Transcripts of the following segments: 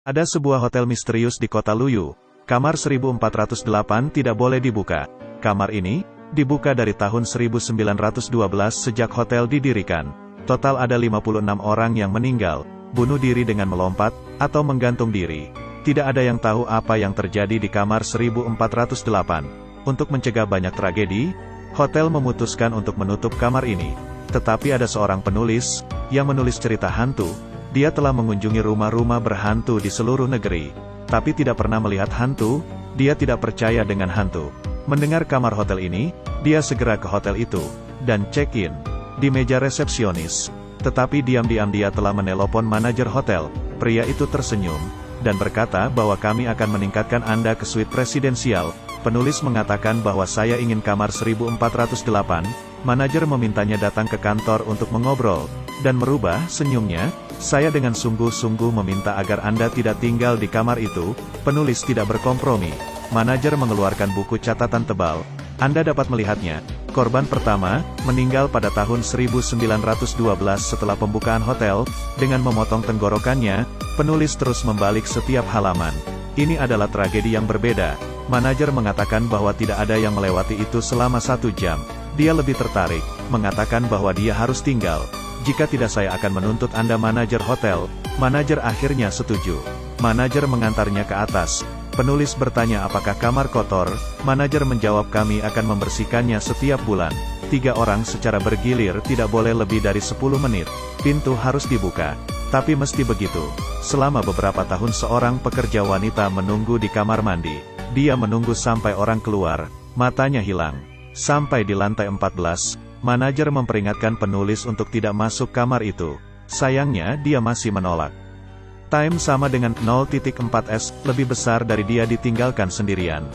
Ada sebuah hotel misterius di kota Luyu. Kamar 1408 tidak boleh dibuka. Kamar ini dibuka dari tahun 1912 sejak hotel didirikan. Total ada 56 orang yang meninggal, bunuh diri dengan melompat, atau menggantung diri. Tidak ada yang tahu apa yang terjadi di kamar 1408. Untuk mencegah banyak tragedi, hotel memutuskan untuk menutup kamar ini. Tetapi ada seorang penulis yang menulis cerita hantu. Dia telah mengunjungi rumah-rumah berhantu di seluruh negeri, tapi tidak pernah melihat hantu. Dia tidak percaya dengan hantu. Mendengar kamar hotel ini, dia segera ke hotel itu dan check-in di meja resepsionis. Tetapi diam-diam dia telah menelpon manajer hotel. Pria itu tersenyum dan berkata bahwa kami akan meningkatkan Anda ke suite presidensial. Penulis mengatakan bahwa saya ingin kamar 1408. Manajer memintanya datang ke kantor untuk mengobrol dan merubah senyumnya. Saya dengan sungguh-sungguh meminta agar Anda tidak tinggal di kamar itu. Penulis tidak berkompromi. Manajer mengeluarkan buku catatan tebal. Anda dapat melihatnya. Korban pertama meninggal pada tahun 1912 setelah pembukaan hotel. Dengan memotong tenggorokannya, penulis terus membalik setiap halaman. Ini adalah tragedi yang berbeda. Manajer mengatakan bahwa tidak ada yang melewati itu selama 1 jam. Dia lebih tertarik, mengatakan bahwa dia harus tinggal. Jika tidak saya akan menuntut Anda, manajer hotel. Manajer akhirnya setuju. Manajer mengantarnya ke atas. Penulis bertanya apakah kamar kotor. Manajer menjawab kami akan membersihkannya setiap bulan. 3 orang secara bergilir, tidak boleh lebih dari 10 menit. Pintu harus dibuka. Tapi mesti begitu. Selama beberapa tahun seorang pekerja wanita menunggu di kamar mandi. Dia menunggu sampai orang keluar. Matanya hilang. Sampai di lantai 14. Manajer memperingatkan penulis untuk tidak masuk kamar itu. Sayangnya dia masih menolak. Time sama dengan 0.4s, lebih besar dari dia ditinggalkan sendirian.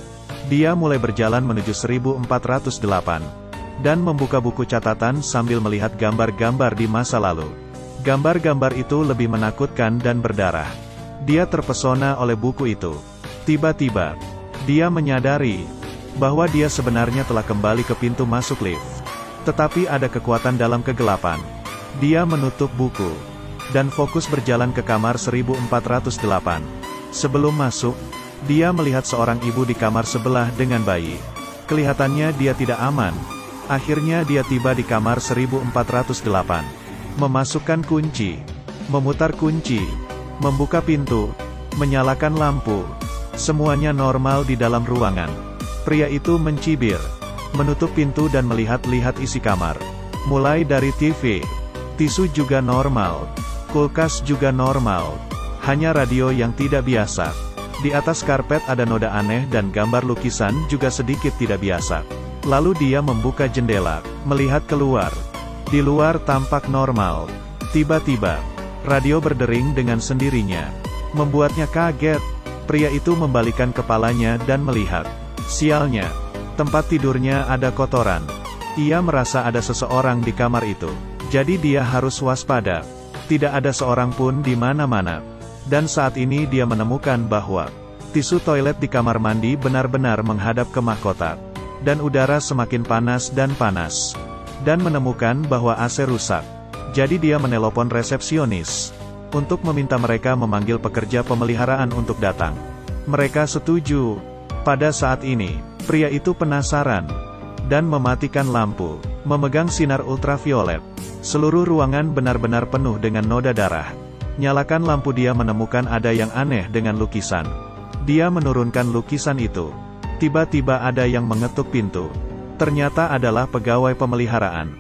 Dia mulai berjalan menuju 1408. Dan membuka buku catatan sambil melihat gambar-gambar di masa lalu. Gambar-gambar itu lebih menakutkan dan berdarah. Dia terpesona oleh buku itu. Tiba-tiba, dia menyadari bahwa dia sebenarnya telah kembali ke pintu masuk lift. Tetapi ada kekuatan dalam kegelapan. Dia menutup buku dan fokus berjalan ke kamar 1408. Sebelum masuk, dia melihat seorang ibu di kamar sebelah dengan bayi. Kelihatannya dia tidak aman. Akhirnya dia tiba di kamar 1408. Memasukkan kunci, memutar kunci, membuka pintu, menyalakan lampu. Semuanya normal di dalam ruangan. Pria itu mencibir, menutup pintu dan melihat-lihat isi kamar. Mulai dari TV, tisu juga normal, kulkas juga normal. Hanya radio yang tidak biasa. Di atas karpet ada noda aneh dan gambar lukisan juga sedikit tidak biasa. Lalu dia membuka jendela, melihat keluar. Di luar tampak normal. Tiba-tiba, radio berdering dengan sendirinya. Membuatnya kaget. Pria itu membalikkan kepalanya dan melihat. Sialnya, tempat tidurnya ada kotoran. Ia merasa ada seseorang di kamar itu. Jadi dia harus waspada. Tidak ada seorang pun di mana-mana. Dan saat ini dia menemukan bahwa tisu toilet di kamar mandi benar-benar menghadap ke mahkota. Dan udara semakin panas dan panas. Dan menemukan bahwa AC rusak. Jadi dia menelpon resepsionis untuk meminta mereka memanggil pekerja pemeliharaan untuk datang. Mereka setuju. Pada saat ini, pria itu penasaran dan mematikan lampu, memegang sinar ultraviolet. Seluruh ruangan benar-benar penuh dengan noda darah. Nyalakan lampu, dia menemukan ada yang aneh dengan lukisan. Dia menurunkan lukisan itu. Tiba-tiba ada yang mengetuk pintu. Ternyata adalah pegawai pemeliharaan.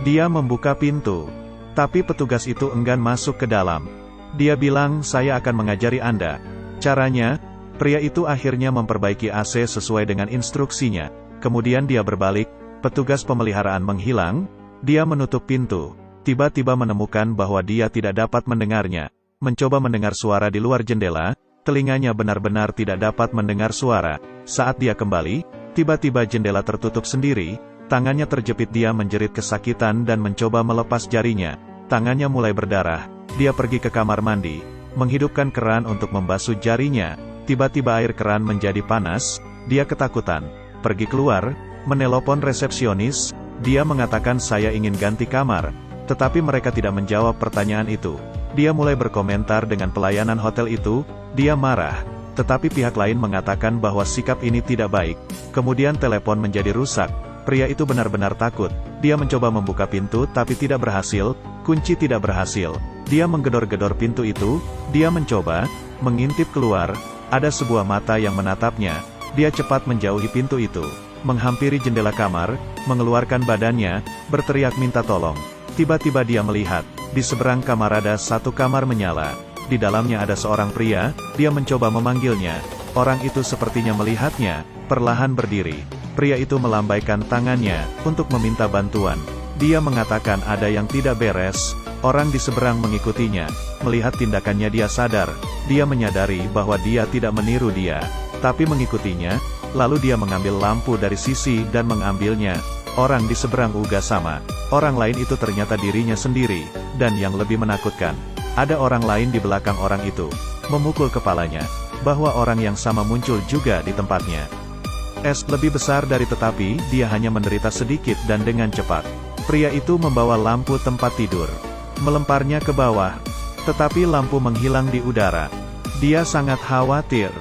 Dia membuka pintu, tapi petugas itu enggan masuk ke dalam. Dia bilang, saya akan mengajari Anda caranya. Pria itu akhirnya memperbaiki AC sesuai dengan instruksinya. Kemudian dia berbalik, petugas pemeliharaan menghilang. Dia menutup pintu. Tiba-tiba menemukan bahwa dia tidak dapat mendengarnya. Mencoba mendengar suara di luar jendela, telinganya benar-benar tidak dapat mendengar suara. Saat dia kembali, tiba-tiba jendela tertutup sendiri. Tangannya terjepit, dia menjerit kesakitan dan mencoba melepas jarinya. Tangannya mulai berdarah. Dia pergi ke kamar mandi, menghidupkan keran untuk membasuh jarinya. Tiba-tiba air keran menjadi panas. Dia ketakutan. Pergi keluar, menelpon resepsionis. Dia mengatakan saya ingin ganti kamar. Tetapi mereka tidak menjawab pertanyaan itu. Dia mulai berkomentar dengan pelayanan hotel itu, dia marah. Tetapi pihak lain mengatakan bahwa sikap ini tidak baik. Kemudian telepon menjadi rusak. Pria itu benar-benar takut. Dia mencoba membuka pintu tapi tidak berhasil, kunci tidak berhasil. Dia menggedor-gedor pintu itu, dia mencoba mengintip keluar, ada sebuah mata yang menatapnya. Dia cepat menjauhi pintu itu, menghampiri jendela kamar, mengeluarkan badannya, berteriak minta tolong. Tiba-tiba dia melihat, di seberang kamar ada satu kamar menyala. Di dalamnya ada seorang pria, dia mencoba memanggilnya. Orang itu sepertinya melihatnya, perlahan berdiri. Pria itu melambaikan tangannya, untuk meminta bantuan. Dia mengatakan ada yang tidak beres, orang di seberang mengikutinya. Melihat tindakannya dia sadar, dia menyadari bahwa dia tidak meniru dia, tapi mengikutinya, lalu dia mengambil lampu dari sisi dan mengambilnya. Orang di seberang juga sama. Orang lain itu ternyata dirinya sendiri, dan yang lebih menakutkan, ada orang lain di belakang orang itu, memukul kepalanya, bahwa orang yang sama muncul juga di tempatnya. Lebih besar dari tetapi, dia hanya menderita sedikit dan dengan cepat. Pria itu membawa lampu tempat tidur, melemparnya ke bawah, tetapi lampu menghilang di udara. Dia sangat khawatir.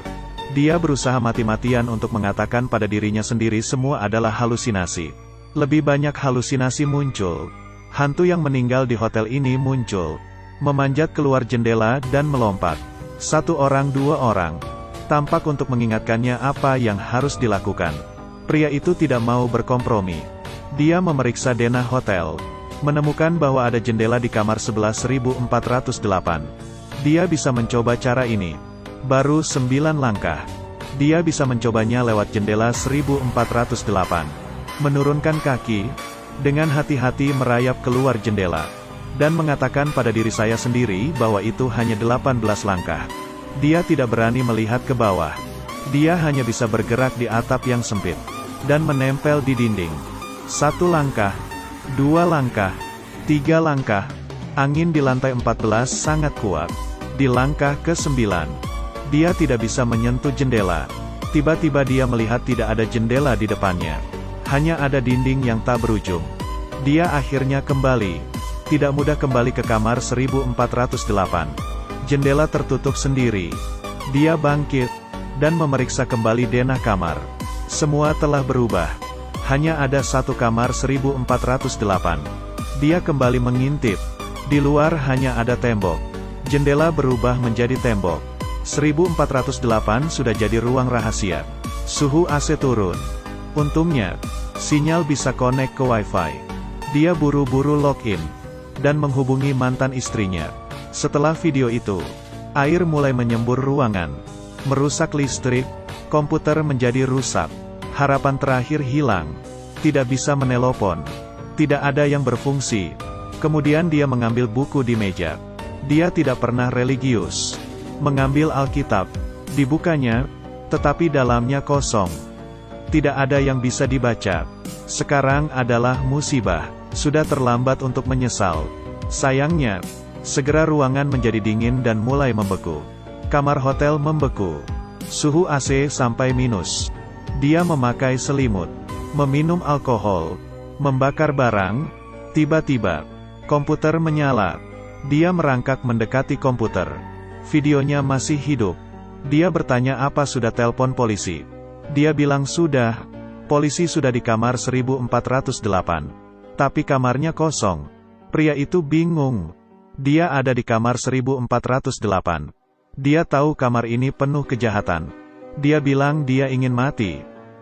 Dia berusaha mati-matian untuk mengatakan pada dirinya sendiri semua adalah halusinasi. Lebih banyak halusinasi muncul. Hantu yang meninggal di hotel ini muncul, memanjat keluar jendela dan melompat. Satu orang dua orang. Tampak untuk mengingatkannya apa yang harus dilakukan. Pria itu tidak mau berkompromi. Dia memeriksa denah hotel, menemukan bahwa ada jendela di kamar 11.408. Dia bisa mencoba cara ini. Baru 9 langkah. Dia bisa mencobanya lewat jendela 1408. Menurunkan kaki, dengan hati-hati merayap keluar jendela, dan mengatakan pada diri saya sendiri bahwa itu hanya 18 langkah. Dia tidak berani melihat ke bawah. Dia hanya bisa bergerak di atap yang sempit, dan menempel di dinding. 1 langkah, 2 langkah, 3 langkah. Angin di lantai 14 sangat kuat. Di langkah ke-9, dia tidak bisa menyentuh jendela. Tiba-tiba dia melihat tidak ada jendela di depannya. Hanya ada dinding yang tak berujung. Dia akhirnya kembali. Tidak mudah kembali ke kamar 1408. Jendela tertutup sendiri. Dia bangkit, dan memeriksa kembali denah kamar. Semua telah berubah. Hanya ada satu kamar 1408. Dia kembali mengintip. Di luar hanya ada tembok. Jendela berubah menjadi tembok. 1408 sudah jadi ruang rahasia. Suhu AC turun. Untungnya, sinyal bisa connect ke Wi-Fi. Dia buru-buru login, dan menghubungi mantan istrinya. Setelah video itu, air mulai menyembur ruangan, merusak listrik, komputer menjadi rusak. Harapan terakhir hilang. Tidak bisa menelpon. Tidak ada yang berfungsi. Kemudian dia mengambil buku di meja. Dia tidak pernah religius. Mengambil Alkitab. Dibukanya, tetapi dalamnya kosong. Tidak ada yang bisa dibaca. Sekarang adalah musibah. Sudah terlambat untuk menyesal. Sayangnya, segera ruangan menjadi dingin dan mulai membeku. Kamar hotel membeku. Suhu AC sampai minus. Dia memakai selimut, meminum alkohol, membakar barang. Tiba-tiba, komputer menyala. Dia merangkak mendekati komputer. Videonya masih hidup. Dia bertanya apa sudah telepon polisi. Dia bilang sudah. Polisi sudah di kamar 1408. Tapi kamarnya kosong. Pria itu bingung. Dia ada di kamar 1408. Dia tahu kamar ini penuh kejahatan. Dia bilang dia ingin mati.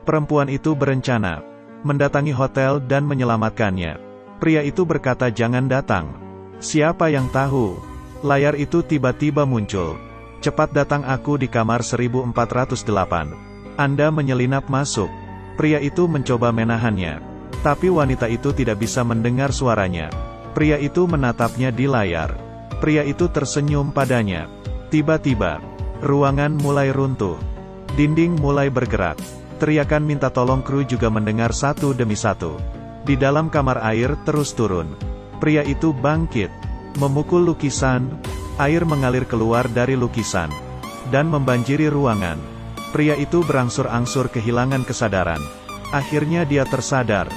Perempuan itu berencana mendatangi hotel dan menyelamatkannya. Pria itu berkata jangan datang. Siapa yang tahu? Layar itu tiba-tiba muncul. Cepat datang aku di kamar 1408. Anda menyelinap masuk. Pria itu mencoba menahannya. Tapi wanita itu tidak bisa mendengar suaranya. Pria itu menatapnya di layar. Pria itu tersenyum padanya. Tiba-tiba, ruangan mulai runtuh. Dinding mulai bergerak. Teriakan minta tolong kru juga mendengar satu demi satu. Di dalam kamar air terus turun. Pria itu bangkit, memukul lukisan. Air mengalir keluar dari lukisan, dan membanjiri ruangan. Pria itu berangsur-angsur kehilangan kesadaran. Akhirnya dia tersadar.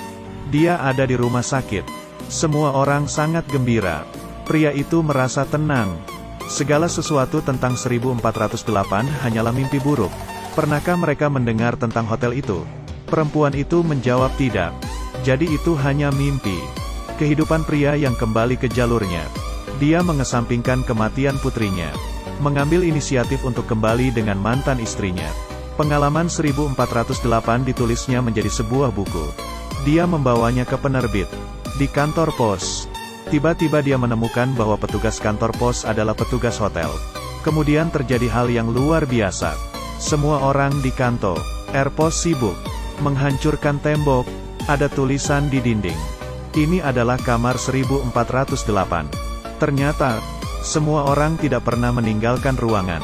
Dia ada di rumah sakit. Semua orang sangat gembira. Pria itu merasa tenang. Segala sesuatu tentang 1408 hanyalah mimpi buruk. Pernahkah mereka mendengar tentang hotel itu? Perempuan itu menjawab tidak. Jadi itu hanya mimpi. Kehidupan pria yang kembali ke jalurnya. Dia mengesampingkan kematian putrinya. Mengambil inisiatif untuk kembali dengan mantan istrinya. Pengalaman 1408 ditulisnya menjadi sebuah buku. Dia membawanya ke penerbit. Di kantor pos. Tiba-tiba dia menemukan bahwa petugas kantor pos adalah petugas hotel. Kemudian terjadi hal yang luar biasa. Semua orang di kantor pos sibuk menghancurkan tembok. Ada tulisan di dinding. Ini adalah kamar 1408. Ternyata, semua orang tidak pernah meninggalkan ruangan.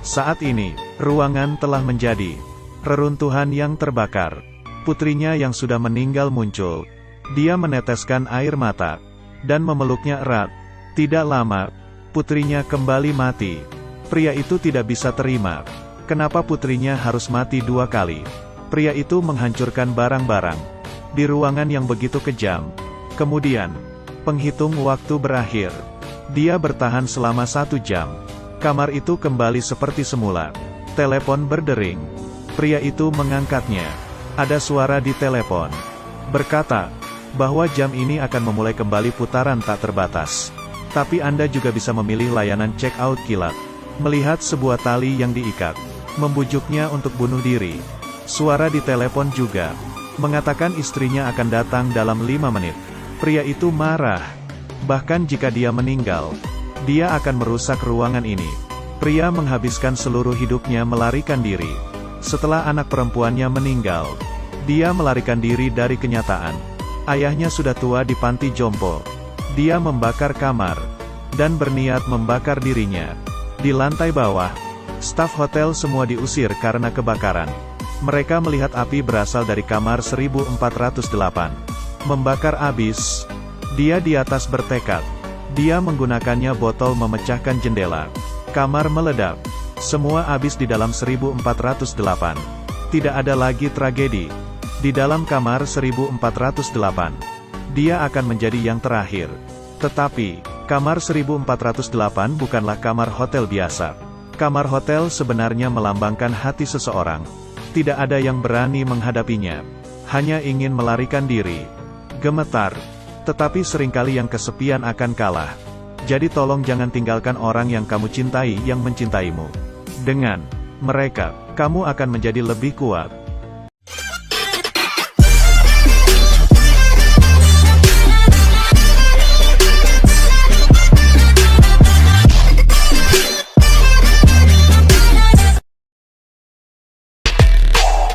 Saat ini, ruangan telah menjadi reruntuhan yang terbakar. Putrinya yang sudah meninggal muncul. Dia meneteskan air mata dan memeluknya erat. Tidak lama, putrinya kembali mati. Pria itu tidak bisa terima. Kenapa putrinya harus mati 2 kali? Pria itu menghancurkan barang-barang di ruangan yang begitu kejam. Kemudian, penghitung waktu berakhir. Dia bertahan selama 1 jam. Kamar itu kembali seperti semula. Telepon berdering. Pria itu mengangkatnya. Ada suara di telepon. Berkata, bahwa jam ini akan memulai kembali putaran tak terbatas. Tapi Anda juga bisa memilih layanan check-out kilat. Melihat sebuah tali yang diikat. Membujuknya untuk bunuh diri. Suara di telepon juga mengatakan istrinya akan datang dalam 5 menit. Pria itu marah. Bahkan jika dia meninggal, dia akan merusak ruangan ini. Pria menghabiskan seluruh hidupnya melarikan diri. Setelah anak perempuannya meninggal, dia melarikan diri dari kenyataan. Ayahnya sudah tua di panti jompo. Dia membakar kamar dan berniat membakar dirinya. Di lantai bawah, staf hotel semua diusir karena kebakaran. Mereka melihat api berasal dari kamar 1408. Membakar abis. Dia di atas bertekad. Dia menggunakannya botol memecahkan jendela. Kamar meledak. Semua habis di dalam 1408. Tidak ada lagi tragedi. Di dalam kamar 1408. Dia akan menjadi yang terakhir. Tetapi, kamar 1408 bukanlah kamar hotel biasa. Kamar hotel sebenarnya melambangkan hati seseorang. Tidak ada yang berani menghadapinya. Hanya ingin melarikan diri. Gemetar. Tetapi seringkali yang kesepian akan kalah. Jadi tolong jangan tinggalkan orang yang kamu cintai yang mencintaimu. Dengan mereka, kamu akan menjadi lebih kuat.